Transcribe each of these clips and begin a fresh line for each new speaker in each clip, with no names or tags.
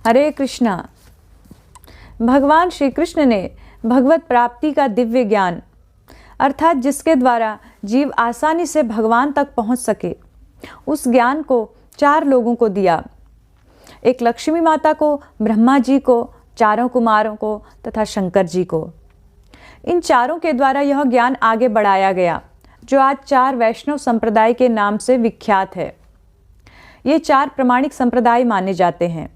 हरे कृष्णा। भगवान श्री कृष्ण ने भगवत प्राप्ति का दिव्य ज्ञान, अर्थात जिसके द्वारा जीव आसानी से भगवान तक पहुंच सके, उस ज्ञान को 4 लोगों को दिया। एक लक्ष्मी माता को, ब्रह्मा जी को, 4 कुमारों को तथा शंकर जी को। इन 4 के द्वारा यह ज्ञान आगे बढ़ाया गया, जो आज 4 वैष्णव संप्रदाय के नाम से विख्यात है। ये 4 प्रमाणिक संप्रदाय माने जाते हैं।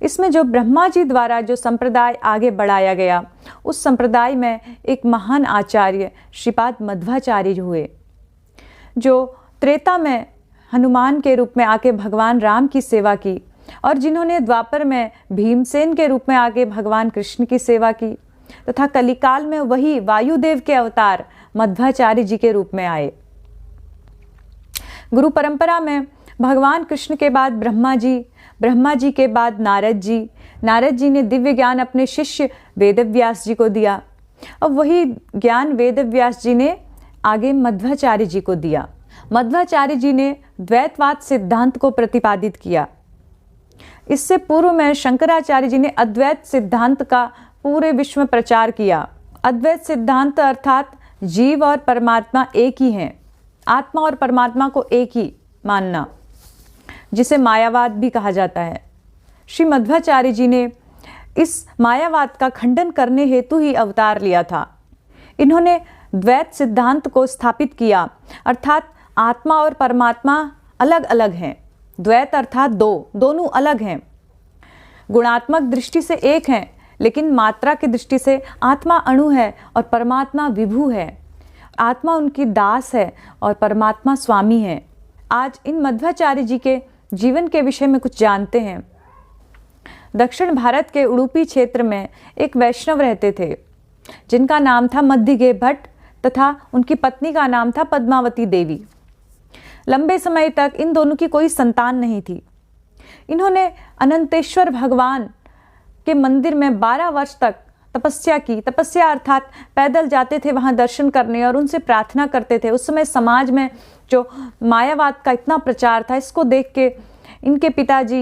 इसमें जो ब्रह्मा जी द्वारा जो संप्रदाय आगे बढ़ाया गया, उस संप्रदाय में एक महान आचार्य श्रीपाद मध्वाचार्य हुए, जो त्रेता में हनुमान के रूप में आके भगवान राम की सेवा की, और जिन्होंने द्वापर में भीमसेन के रूप में आके भगवान कृष्ण की सेवा की, तथा कलिकाल में वही वायुदेव के अवतार मध्वाचार्य जी के रूप में आए। गुरु परंपरा में भगवान कृष्ण के बाद ब्रह्मा जी के बाद नारद जी ने दिव्य ज्ञान अपने शिष्य वेदव्यास जी को दिया। अब वही ज्ञान वेदव्यास जी ने आगे मध्वाचार्य जी को दिया। मध्वाचार्य जी ने द्वैतवाद सिद्धांत को प्रतिपादित किया। इससे पूर्व में शंकराचार्य जी ने अद्वैत सिद्धांत का पूरे विश्व में प्रचार किया। अद्वैत सिद्धांत अर्थात जीव और परमात्मा एक ही हैं, आत्मा और परमात्मा को एक ही मानना, जिसे मायावाद भी कहा जाता है। श्री मध्वाचार्य जी ने इस मायावाद का खंडन करने हेतु ही अवतार लिया था। इन्होंने द्वैत सिद्धांत को स्थापित किया, अर्थात आत्मा और परमात्मा अलग अलग हैं। द्वैत अर्थात दोनों अलग हैं। गुणात्मक दृष्टि से एक हैं, लेकिन मात्रा की दृष्टि से आत्मा अणु है और परमात्मा विभु है। आत्मा उनकी दास है और परमात्मा स्वामी है। आज इन मध्वाचार्य जी के जीवन के विषय में कुछ जानते हैं। दक्षिण भारत के उडुपी क्षेत्र में एक वैष्णव रहते थे, जिनका नाम था मध्यगे भट्ट तथा उनकी पत्नी का नाम था पद्मावती देवी। लंबे समय तक इन दोनों की कोई संतान नहीं थी। इन्होंने अनंतेश्वर भगवान के मंदिर में 12 वर्ष तक तपस्या की। तपस्या अर्थात पैदल जाते थे वहाँ दर्शन करने और उनसे प्रार्थना करते थे। उस समय समाज में जो मायावाद का इतना प्रचार था, इसको देख के इनके पिताजी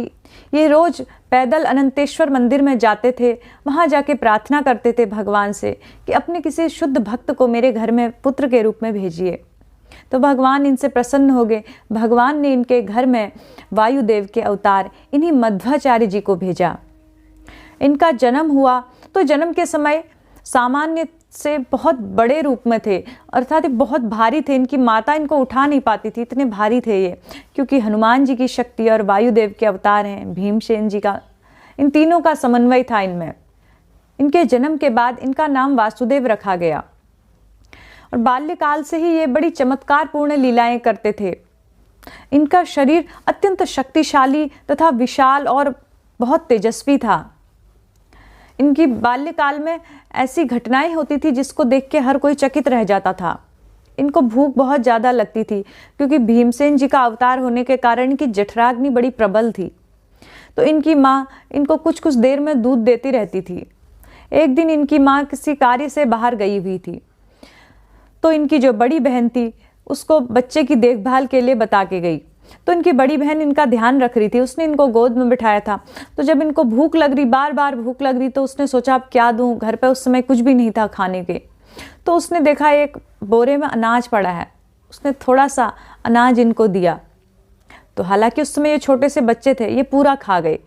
ये रोज पैदल अनंतेश्वर मंदिर में जाते थे। वहाँ जाके प्रार्थना करते थे भगवान से कि अपने किसी शुद्ध भक्त को मेरे घर में पुत्र के रूप में भेजिए। तो भगवान इनसे प्रसन्न हो गए। भगवान ने इनके घर में वायुदेव के अवतार इन्हीं मध्वाचार्य जी को भेजा। इनका जन्म हुआ तो जन्म के समय सामान्य से बहुत बड़े रूप में थे, अर्थात बहुत भारी थे। इनकी माता इनको उठा नहीं पाती थी, इतने भारी थे ये, क्योंकि हनुमान जी की शक्ति और वायुदेव के अवतार हैं, भीमसेन जी का, इन तीनों का समन्वय था इनमें। इनके जन्म के बाद इनका नाम वासुदेव रखा गया और बाल्यकाल से ही ये बड़ी चमत्कारपूर्ण लीलाएं करते थे। इनका शरीर अत्यंत शक्तिशाली तथा विशाल और बहुत तेजस्वी था। इनकी बाल्यकाल में ऐसी घटनाएं होती थी जिसको देख के हर कोई चकित रह जाता था। इनको भूख बहुत ज़्यादा लगती थी, क्योंकि भीमसेन जी का अवतार होने के कारण इनकी जठराग्नि बड़ी प्रबल थी। तो इनकी माँ इनको कुछ कुछ देर में दूध देती रहती थी। एक दिन इनकी माँ किसी कार्य से बाहर गई हुई थी, तो इनकी जो बड़ी बहन थी उसको बच्चे की देखभाल के लिए बता के गई। तो इनकी बड़ी बहन इनका ध्यान रख रही थी, उसने इनको गोद में बिठाया था। तो जब इनको भूख लग रही, बार बार भूख लग रही, तो उसने सोचा अब क्या दूं, घर पे उस समय कुछ भी नहीं था खाने के। तो उसने देखा एक बोरे में अनाज पड़ा है, उसने थोड़ा सा अनाज इनको दिया। तो हालांकि उस समय ये छोटे से बच्चे थे, ये पूरा खा गए।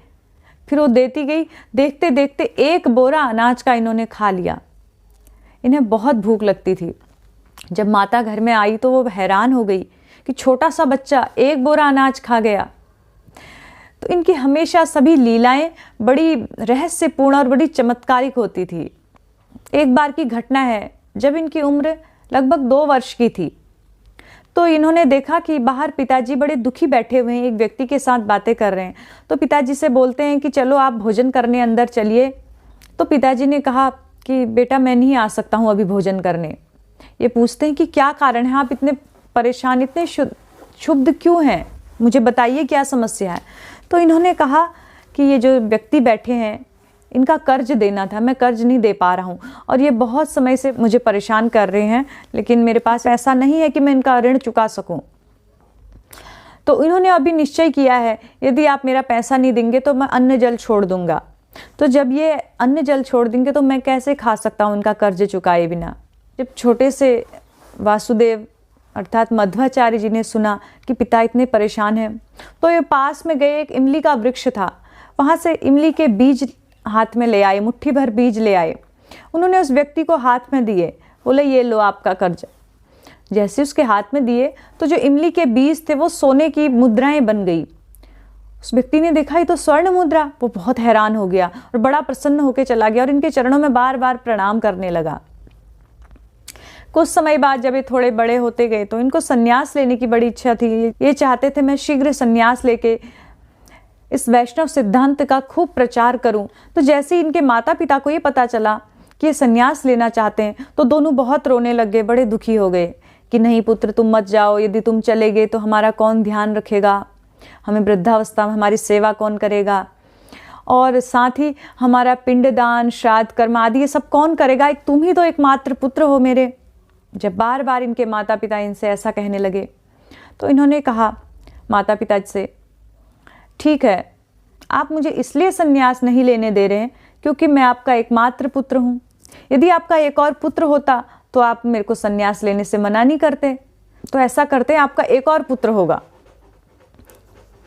फिर वो देती गई, देखते देखते 1 बोरा अनाज का इन्होंने खा लिया। इन्हें बहुत भूख लगती थी। जब माता घर में आई तो वो हैरान हो गई कि छोटा सा बच्चा 1 बोरा अनाज खा गया। तो इनकी हमेशा सभी लीलाएं बड़ी रहस्यपूर्ण और बड़ी चमत्कारिक होती थी। एक बार की घटना है, जब इनकी उम्र लगभग 2 वर्ष की थी, तो इन्होंने देखा कि बाहर पिताजी बड़े दुखी बैठे हुए हैं, एक व्यक्ति के साथ बातें कर रहे हैं। तो पिताजी से बोलते हैं कि चलो आप भोजन करने अंदर चलिए। तो पिताजी ने कहा कि बेटा मैं नहीं आ सकता हूँ अभी भोजन करने। ये पूछते हैं कि क्या कारण है, आप इतने परेशान, इतने क्षुब्ध क्यों हैं, मुझे बताइए क्या समस्या है। तो इन्होंने कहा कि ये जो व्यक्ति बैठे हैं इनका कर्ज देना था, मैं कर्ज नहीं दे पा रहा हूँ और ये बहुत समय से मुझे परेशान कर रहे हैं, लेकिन मेरे पास ऐसा नहीं है कि मैं इनका ऋण चुका सकूँ। तो इन्होंने अभी निश्चय किया है, यदि आप मेरा पैसा नहीं देंगे तो मैं अन्न जल छोड़ दूंगा। तो जब ये अन्न जल छोड़ देंगे तो मैं कैसे खा सकता हूँ उनका कर्ज चुकाए बिना। जब छोटे से वासुदेव अर्थात मध्वाचार्य जी ने सुना कि पिता इतने परेशान हैं, तो ये पास में गए एक इमली का वृक्ष था, वहाँ से इमली के बीज हाथ में ले आए, मुट्ठी भर बीज ले आए। उन्होंने उस व्यक्ति को हाथ में दिए, बोले ये लो आपका कर्ज। जैसे उसके हाथ में दिए तो जो इमली के बीज थे वो सोने की मुद्राएं बन गई। उस व्यक्ति ने देखा ये तो स्वर्ण मुद्रा, वो बहुत हैरान हो गया और बड़ा प्रसन्न होकर चला गया और इनके चरणों में बार बार प्रणाम करने लगा। कुछ समय बाद जब ये थोड़े बड़े होते गए तो इनको संन्यास लेने की बड़ी इच्छा थी। ये चाहते थे मैं शीघ्र संन्यास लेके इस वैष्णव सिद्धांत का खूब प्रचार करूं। तो जैसे ही इनके माता पिता को ये पता चला कि ये संन्यास लेना चाहते हैं तो दोनों बहुत रोने लग गए, बड़े दुखी हो गए कि नहीं पुत्र तुम मत जाओ, यदि तुम चले गए तो हमारा कौन ध्यान रखेगा, हमें वृद्धावस्था में हमारी सेवा कौन करेगा, और साथ ही हमारा पिंडदान श्राद्ध कर्म आदि ये सब कौन करेगा, एक तुम ही तो एकमात्र पुत्र हो मेरे। जब बार बार इनके माता पिता इनसे ऐसा कहने लगे तो इन्होंने कहा माता पिता से, ठीक है आप मुझे इसलिए संन्यास नहीं लेने दे रहे हैं क्योंकि मैं आपका एकमात्र पुत्र हूँ। यदि आपका एक और पुत्र होता तो आप मेरे को संन्यास लेने से मना नहीं करते। तो ऐसा करते आपका एक और पुत्र होगा।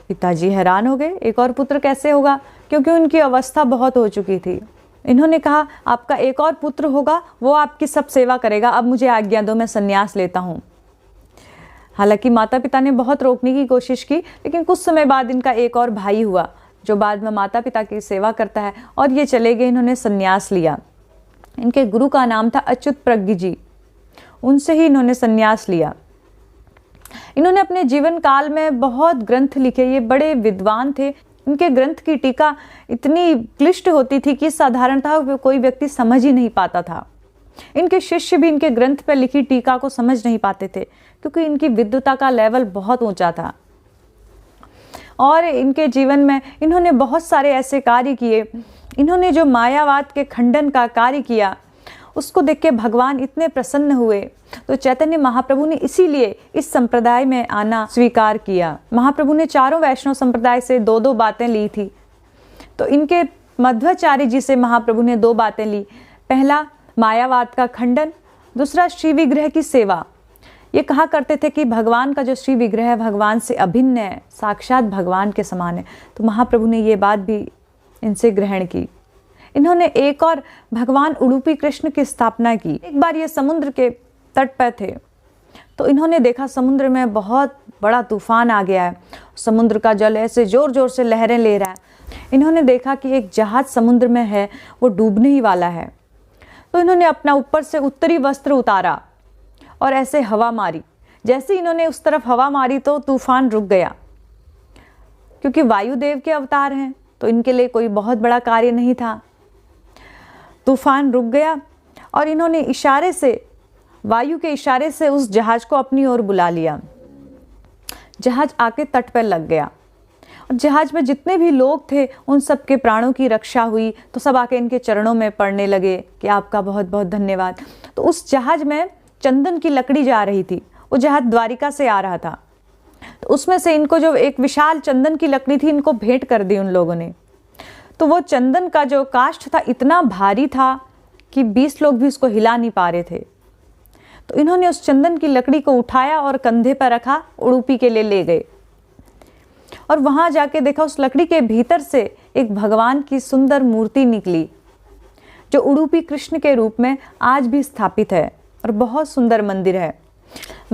पिताजी हैरान हो गए, एक और पुत्र कैसे होगा, क्योंकि उनकी अवस्था बहुत हो चुकी थी। इन्होंने कहा आपका एक और पुत्र होगा, वो आपकी सब सेवा करेगा, अब मुझे आज्ञा दो, मैं संन्यास लेता हूँ। हालांकि माता पिता ने बहुत रोकने की कोशिश की, लेकिन कुछ समय बाद इनका एक और भाई हुआ जो बाद में माता पिता की सेवा करता है, और ये चले गए, इन्होंने संन्यास लिया। इनके गुरु का नाम था अच्युत प्रज्ञ जी, उनसे ही इन्होंने संन्यास लिया। इन्होंने अपने जीवन काल में बहुत ग्रंथ लिखे, ये बड़े विद्वान थे। इनके ग्रंथ की टीका इतनी क्लिष्ट होती थी कि साधारणतः कोई व्यक्ति समझ ही नहीं पाता था। इनके शिष्य भी इनके ग्रंथ पर लिखी टीका को समझ नहीं पाते थे, क्योंकि इनकी विद्वता का लेवल बहुत ऊंचा था। और इनके जीवन में इन्होंने बहुत सारे ऐसे कार्य किए। इन्होंने जो मायावाद के खंडन का कार्य किया उसको देख के भगवान इतने प्रसन्न हुए, तो चैतन्य महाप्रभु ने इसीलिए इस संप्रदाय में आना स्वीकार किया। महाप्रभु ने चारों वैष्णव संप्रदाय से दो दो बातें ली थी। तो इनके मध्वाचार्य जी से महाप्रभु ने दो बातें ली, पहला मायावाद का खंडन, दूसरा श्री विग्रह की सेवा। ये कहा करते थे कि भगवान का जो श्री विग्रह है भगवान से अभिन्न है, साक्षात भगवान के समान है। तो महाप्रभु ने ये बात भी इनसे ग्रहण की। इन्होंने एक और भगवान उडुपी कृष्ण की स्थापना की। एक बार ये समुद्र के तट पर थे, तो इन्होंने देखा समुद्र में बहुत बड़ा तूफान आ गया है, समुद्र का जल ऐसे जोर जोर से लहरें ले रहा है। इन्होंने देखा कि एक जहाज समुद्र में है, वो डूबने ही वाला है। तो इन्होंने अपना ऊपर से उत्तरी वस्त्र उतारा और ऐसे हवा मारी। जैसे इन्होंने उस तरफ हवा मारी तो तूफान रुक गया। क्योंकि वायुदेव के अवतार हैं तो इनके लिए कोई बहुत बड़ा कार्य नहीं था। तूफान रुक गया और इन्होंने इशारे से, वायु के इशारे से उस जहाज को अपनी ओर बुला लिया। जहाज आके तट पर लग गया और जहाज में जितने भी लोग थे उन सब के प्राणों की रक्षा हुई। तो सब आके इनके चरणों में पड़ने लगे कि आपका बहुत बहुत धन्यवाद। तो उस जहाज में चंदन की लकड़ी जा रही थी, वो जहाज द्वारिका से आ रहा था। तो उसमें से इनको जो एक विशाल चंदन की लकड़ी थी इनको भेंट कर दी उन लोगों ने। तो वो चंदन का जो काष्ठ था इतना भारी था कि 20 लोग भी उसको हिला नहीं पा रहे थे। तो इन्होंने उस चंदन की लकड़ी को उठाया और कंधे पर रखा, उडुपी के लिए ले गए। और वहां जाके देखा उस लकड़ी के भीतर से एक भगवान की सुंदर मूर्ति निकली, जो उडुपी कृष्ण के रूप में आज भी स्थापित है और बहुत सुंदर मंदिर है।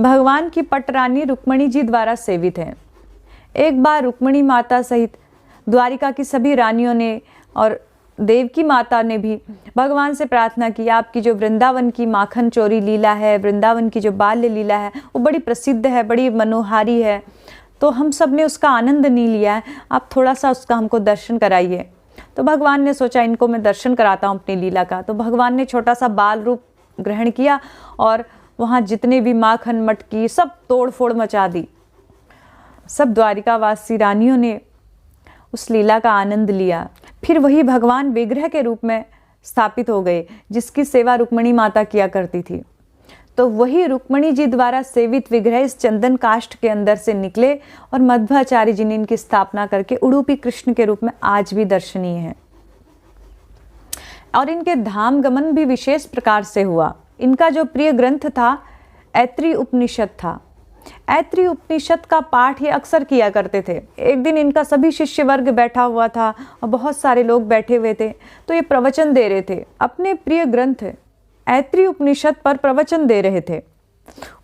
भगवान की पटरानी रुक्मणी जी द्वारा सेवित है। एक बार रुक्मणी माता सहित द्वारिका की सभी रानियों ने और देवकी माता ने भी भगवान से प्रार्थना की, आपकी जो वृंदावन की माखन चोरी लीला है, वृंदावन की जो बाल्य लीला है वो बड़ी प्रसिद्ध है, बड़ी मनोहारी है, तो हम सब ने उसका आनंद नहीं लिया है, आप थोड़ा सा उसका हमको दर्शन कराइए। तो भगवान ने सोचा इनको मैं दर्शन कराता हूँ अपनी लीला का। तो भगवान ने छोटा सा बाल रूप ग्रहण किया और वहाँ जितने भी माखन मटकी सब तोड़ फोड़ मचा दी। सब द्वारिकावासी रानियों ने उस लीला का आनंद लिया। फिर वही भगवान विग्रह के रूप में स्थापित हो गए जिसकी सेवा रुक्मणी माता किया करती थी। तो वही रुक्मणी जी द्वारा सेवित विग्रह इस चंदन काष्ठ के अंदर से निकले और मध्वाचार्य जी ने इनकी स्थापना करके उडुपी कृष्ण के रूप में आज भी दर्शनीय है। और इनके धाम गमन भी विशेष प्रकार से हुआ। इनका जो प्रिय ग्रंथ था ऐत्री उपनिषद था। ऐत्री उपनिषद का पाठ ये अक्सर किया करते थे। एक दिन इनका सभी शिष्य वर्ग बैठा हुआ था और बहुत सारे लोग बैठे हुए थे, तो ये प्रवचन दे रहे थे, अपने प्रिय ग्रंथ ऐत्री उपनिषद पर प्रवचन दे रहे थे।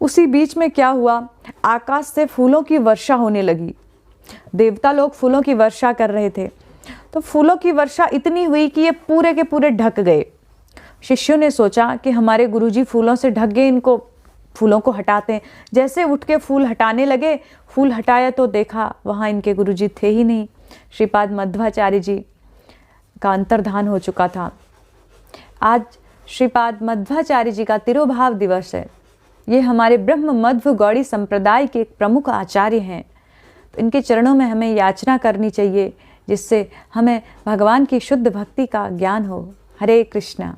उसी बीच में क्या हुआ, आकाश से फूलों की वर्षा होने लगी। देवता लोग फूलों की वर्षा कर रहे थे, तो फूलों की वर्षा इतनी हुई कि ये पूरे के पूरे ढक गए। शिष्यों ने सोचा कि हमारे गुरुजी फूलों से ढक गए, इनको फूलों को हटाते हैं। जैसे उठ के फूल हटाने लगे, फूल हटाया तो देखा वहाँ इनके गुरुजी थे ही नहीं। श्रीपाद मध्वाचार्य जी का अंतर्धान हो चुका था। आज श्रीपाद मध्वाचार्य जी का तिरोभाव दिवस है। ये हमारे ब्रह्म मध्व गौड़ी संप्रदाय के एक प्रमुख आचार्य हैं। तो इनके चरणों में हमें याचना करनी चाहिए, जिससे हमें भगवान की शुद्ध भक्ति का ज्ञान हो। हरे कृष्णा।